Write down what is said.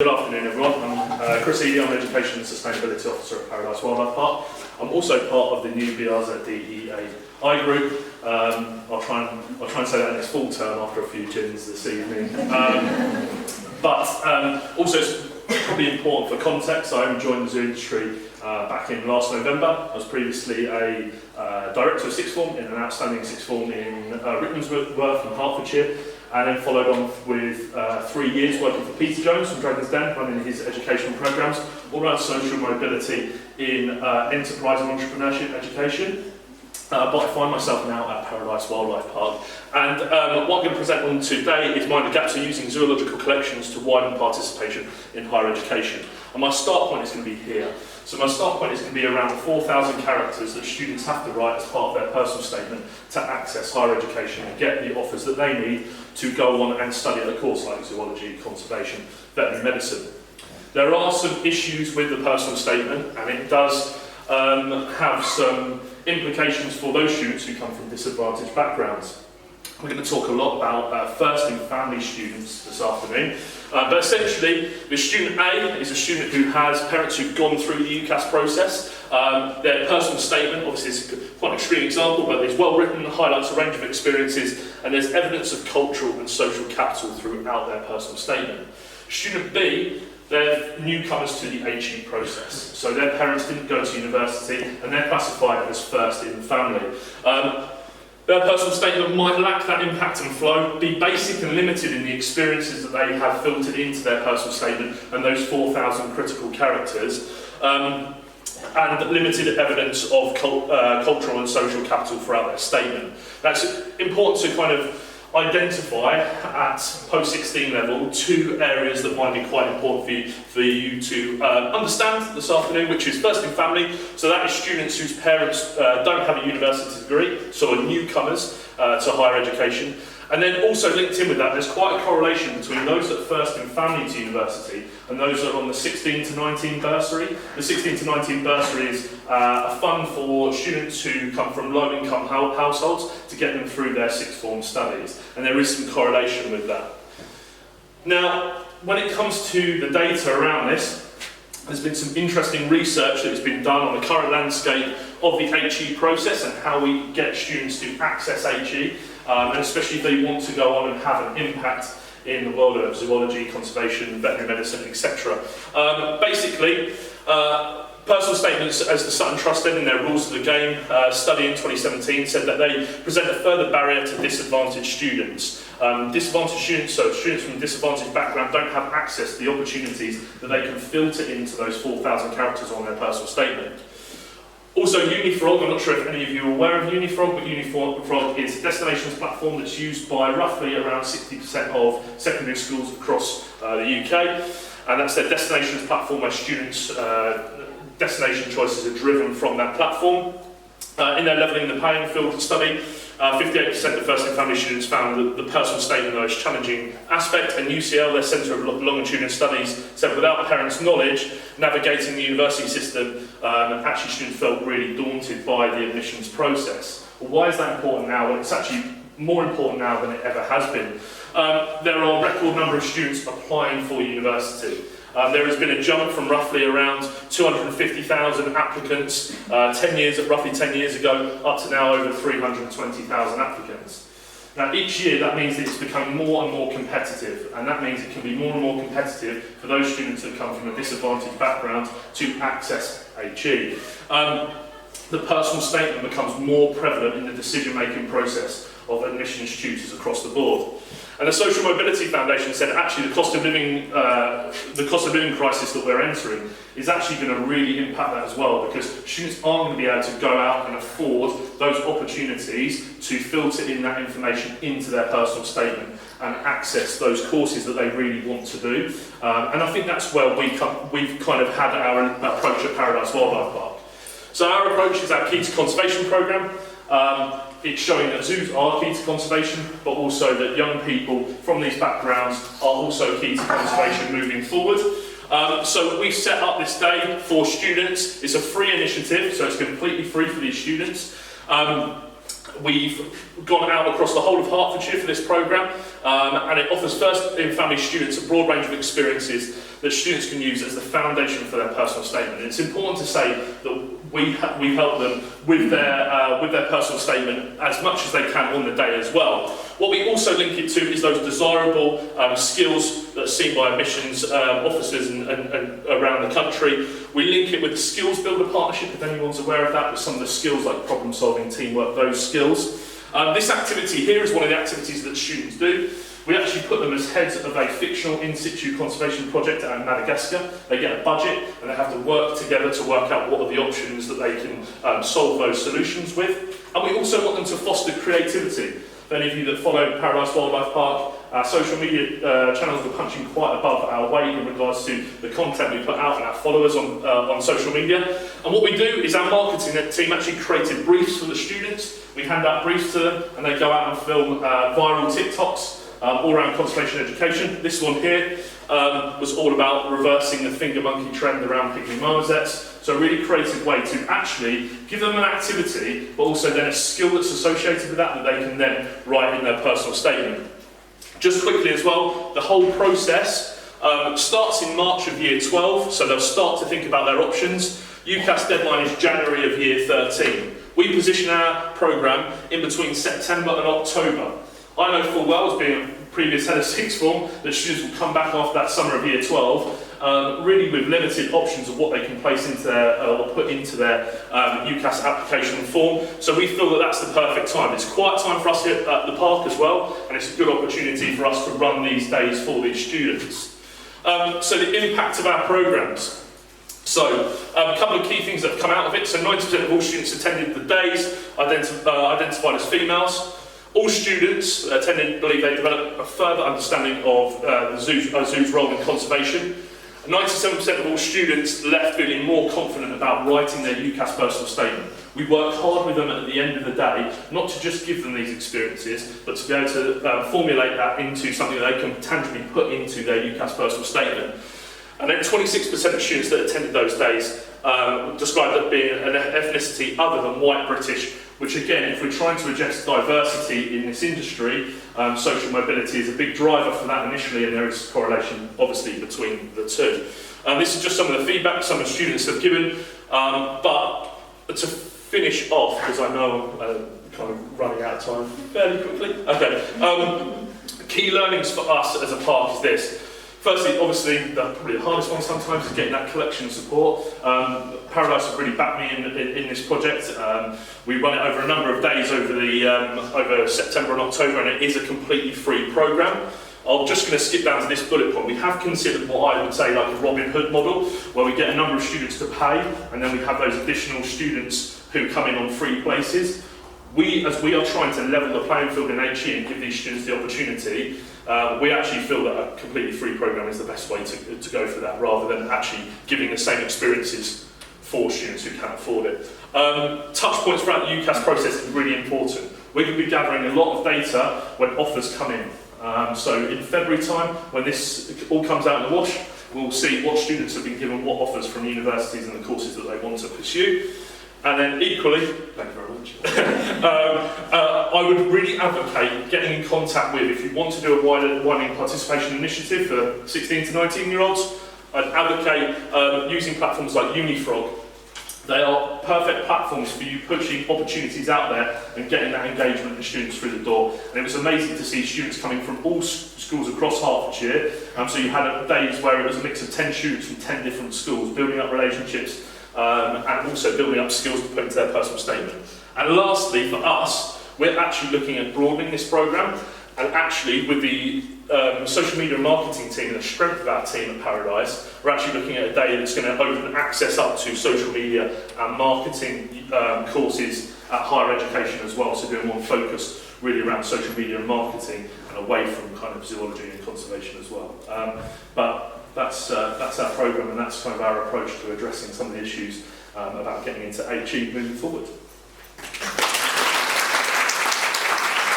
Good afternoon everyone, I'm Chris Eley, I'm Education and Sustainability Officer at Paradise Wildlife Park. I'm also part of the new BRZDEAI group. I'll try and say that in its full term after a few gins this evening. Also it's probably important for context. I joined the zoo industry back in last November. I was previously a Director of Sixth Form in an outstanding Sixth Form in Rickmansworth in Hertfordshire. And then followed on with 3 years working for Peter Jones from Dragon's Den, running his educational programmes all around social mobility in enterprise and entrepreneurship education. But I find myself now at Paradise Wildlife Park. And what I'm going to present on today is mind the gaps of using zoological collections to widen participation in higher education. And my start point is going to be here. So my start point is going to be around 4,000 characters that students have to write as part of their personal statement to access higher education and get the offers that they need to go on and study at a course like zoology, conservation, veterinary medicine. There are some issues with the personal statement, and it does have some implications for those students who come from disadvantaged backgrounds. We're going to talk a lot about first in family students this afternoon. But essentially, the student A is a student who has parents who've gone through the UCAS process. Their personal statement, obviously is quite an extreme example, but it's well written, highlights a range of experiences, and there's evidence of cultural and social capital throughout their personal statement. Student B, they're newcomers to the HE process. So their parents didn't go to university, and they're classified as first in family. Their personal statement might lack that impact and flow, be basic and limited in the experiences that they have filtered into their personal statement and those 4,000 critical characters, and limited evidence of cultural and social capital throughout their statement. That's important to kind of identify at post-16 level 2 areas that might be quite important for you to understand this afternoon, which is first in family. So that is students whose parents don't have a university degree, so are newcomers to higher education. And then also linked in with that, there's quite a correlation between those that are first in family to university and those that are on the 16 to 19 bursary. The 16 to 19 bursary is a fund for students who come from low-income households to get them through their sixth form studies. And there is some correlation with that. Now, when it comes to the data around this, there's been some interesting research that has been done on the current landscape of the HE process and how we get students to access HE. And especially if they want to go on and have an impact in the world of zoology, conservation, veterinary medicine, etc. Basically, personal statements as the Sutton Trust did in their Rules of the Game study in 2017 said that they present a further barrier to disadvantaged students. Disadvantaged students, so students from a disadvantaged background, don't have access to the opportunities that they can filter into those 4,000 characters on their personal statement. Also, Unifrog, I'm not sure if any of you are aware of Unifrog, but Unifrog is a destinations platform that's used by roughly around 60% of secondary schools across the UK. And that's their destinations platform where students' destination choices are driven from that platform. In their Levelling the Playing Field study, 58% of first in family students found the personal statement the most challenging aspect, and UCL, their Centre of Longitudinal Studies, said without parents' knowledge, navigating the university system, actually students felt really daunted by the admissions process. Well, why is that important now? Well, it's actually more important now than it ever has been. There are a record number of students applying for university. There has been a jump from roughly around 250,000 applicants roughly 10 years ago up to now over 320,000 applicants. Now each year that means that it's becoming more and more competitive, and that means it can be more and more competitive for those students that come from a disadvantaged background to access HE. The personal statement becomes more prevalent in the decision-making process of admissions tutors across the board. And the Social Mobility Foundation said actually the cost of living crisis that we're entering is actually going to really impact that as well, because students aren't going to be able to go out and afford those opportunities to filter in that information into their personal statement and access those courses that they really want to do. And I think that's where we've kind of had our approach at Paradise Wildlife Park. So our approach is our Key to Conservation programme. It's showing that zoos are key to conservation, but also that young people from these backgrounds are also key to conservation moving forward. So we've set up this day for students. It's a free initiative, so it's completely free for these students. We've gone out across the whole of Hertfordshire for this programme, and it offers first-in-family students a broad range of experiences that students can use as the foundation for their personal statement. And it's important to say that we help them with their personal statement as much as they can on the day as well. What we also link it to is those desirable skills that are seen by admissions officers and around the country. We link it with the Skills Builder Partnership, if anyone's aware of that, with some of the skills like problem solving, teamwork, those skills. This activity here is one of the activities that students do. We actually put them as heads of a fictional in-situ conservation project out in Madagascar. They get a budget and they have to work together to work out what are the options that they can solve those solutions with. And we also want them to foster creativity. For any of you that follow Paradise Wildlife Park, our social media channels are punching quite above our weight in regards to the content we put out and our followers on social media. And what we do is our marketing team actually created briefs for the students. We hand out briefs to them and they go out and film viral TikToks all around conservation education. This one here was all about reversing the finger monkey trend around pygmy marmosets. So a really creative way to actually give them an activity, but also then a skill that's associated with that they can then write in their personal statement. Just quickly as well, the whole process starts in March of year 12, so they'll start to think about their options. UCAS Deadline is January of year 13. We position our programme in between September and October. I know full well, as being a previous head of sixth form, that students will come back after that summer of year 12, really with limited options of what they can place into their, or put into their UCAS application form. So we feel that that's the perfect time. It's quiet time for us here at the park as well, and it's a good opportunity for us to run these days for these students. So the impact of our programmes. So, a couple of key things that have come out of it. So 90% of all students attended the days, identified as females. All students attending believe they develop a further understanding of the zoo's role in conservation. 97% of all students left feeling more confident about writing their UCAS personal statement. We work hard with them at the end of the day, not to just give them these experiences, but to be able to formulate that into something that they can tangibly put into their UCAS personal statement. And then 26% of students that attended those days described that being an ethnicity other than white British, which again, if we're trying to address diversity in this industry, social mobility is a big driver for that initially, and there is correlation obviously between the two. This is just some of the feedback some of the students have given, but to finish off, because I know I'm kind of running out of time fairly quickly. Okay, key learnings for us as a park is this. Firstly, obviously, probably the hardest one sometimes is getting that collection support. Paradise have really backed me in this project. We run it over a number of days over September and October, and it is a completely free programme. I'm just going to skip down to this bullet point. We have considered what I would say like a Robin Hood model, where we get a number of students to pay, and then we have those additional students who come in on free places. As we are trying to level the playing field in HE and give these students the opportunity, we actually feel that a completely free programme is the best way to go for that, rather than actually giving the same experiences for students who can't afford it. Touch points throughout the UCAS process is really important. We're going to be gathering a lot of data when offers come in. So in February time, when this all comes out in the wash, we'll see what students have been given what offers from universities and the courses that they want to pursue. And then equally, thank you very much, I would really advocate getting in contact with, if you want to do a widening participation initiative for 16 to 19-year-olds, I'd advocate using platforms like Unifrog. They are perfect platforms for you pushing opportunities out there and getting that engagement of students through the door. And it was amazing to see students coming from all schools across Hertfordshire. So you had days where it was a mix of 10 students from 10 different schools, building up relationships, and also building up skills to put into their personal statement. And lastly, for us, we're actually looking at broadening this programme, and actually with the social media and marketing team and the strength of our team at Paradise, we're actually looking at a day that's going to open access up to social media and marketing courses at higher education as well, so doing more focused really around social media and marketing and away from kind of zoology and conservation as well. But that's our programme, and that's kind of our approach to addressing some of the issues about getting into HE moving forward.